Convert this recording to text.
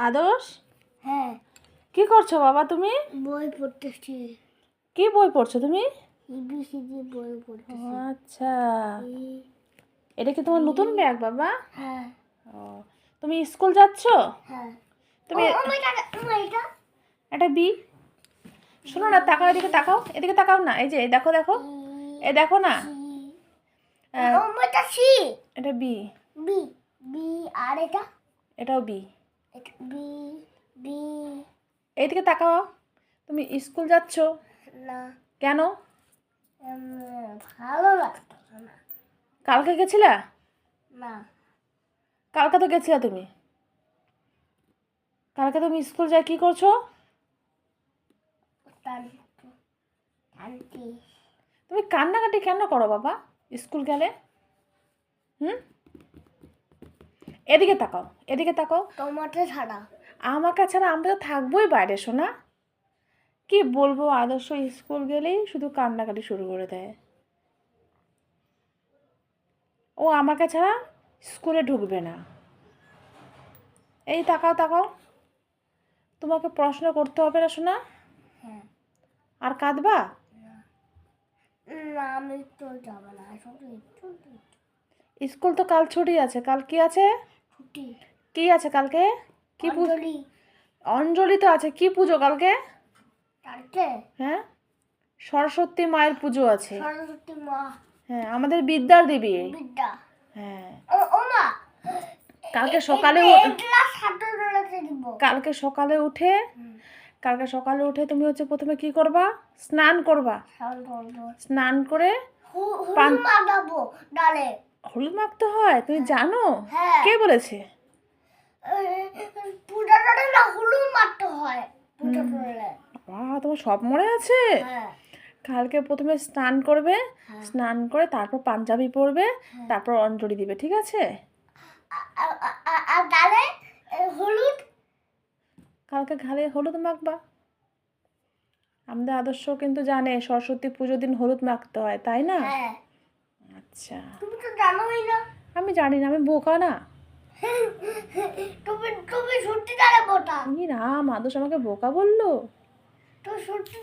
আদর্শ, হ্যাঁ, কি করছো বাবা তুমি? বই পড়তেছি। কি বই পড়ছো তুমি? ABCD বই পড়তেছি। আচ্ছা, এটা কি তোমার নতুন ব্যাগ বাবা? হ্যাঁ, ও, তুমি স্কুল যাচ্ছো? হ্যাঁ। তুমি এটা এটা বি। শোনো না, তাকাও, এদিকে তাকাও, এদিকে তাকাও না, এই যে এই দেখো দেখো, এই দেখো না, এটা সি, এটা বি, বি, বি। আর এটা এটাও বি। B, B. এইদিকে তাকাও, তুমি স্কুল যাচ্ছো না, কেন? ভালো লাগতো না। কালকে গেছিলা? না, কালকে তো গেছিলা তুমি। কালকে তুমি স্কুল যাই কি করছো? আন্টি, তুমি কান্নাকাটি কেন করো বাবা স্কুল গেলে? হুম, এদিকে তাকাও, এদিকে তাকাও। টমেটো ছাড়া আমাকে ছাড়া আমরা তো থাকবোই বাইরে, শোনা। কি বলবো, আদর্শ স্কুল গেলেই শুধু কান্নাকাটি শুরু করে দেয়। ও আমাকে ছাড়া স্কুলে ঢুকবে না। এই তাকাও তাকাও, তোমাকে পড়াশোনা করতে হবে না শোনা। হ্যাঁ। আর কাঁদবা? না, আমি তো যাবো না। স্কুল তো কাল ছুটি আছে। কাল কি আছে? ছুটি। কি আছে কালকে? কি পুজো? অঞ্জলি। অঞ্জলি তো আছে। কি পুজো কালকে? কালকে হ্যাঁ, সরস্বতী মায়ের পুজো আছে। সরস্বতী মা। হ্যাঁ, আমাদের বিদ্যার দেবী। বিদ্যা। হ্যাঁ, ও মা, কালকে সকালে কালকে সকালে উঠে কালকে সকালে উঠে তুমি হচ্ছে প্রথমে কি করবা? স্নান করবা। স্নান করে হলুদ মাখাবো ডালে। হলুদ মাখতে হয়? তুমি জানো? হ্যাঁ। কে বলেছে? পূজা ডালে না হলুদ মাখতে হয়। পূজা করলে। বাহ, তোমার সব মনে আছে। হ্যাঁ। কালকে প্রথমে স্নান করবে, স্নান করে তারপর পাঞ্জাবি পরবে, তারপর অঞ্জলি দিবে, ঠিক আছে? আর ডালে হলুদ। কালকে ঘাড়ে হলুদ মাখবা। আমাদের আদর্শ কিন্তু জানে সরস্বতী পুজোর দিন হলুদ মাখতে হয়, তাই না? হ্যাঁ। আচ্ছা, তুমি তো জানোই না। আমি জানি না, আমি বোকা না। তুমি তুমি সত্যি জানো বোটা। রাম, আদর্শ আমাকে বোকা বললো। তো সত্যি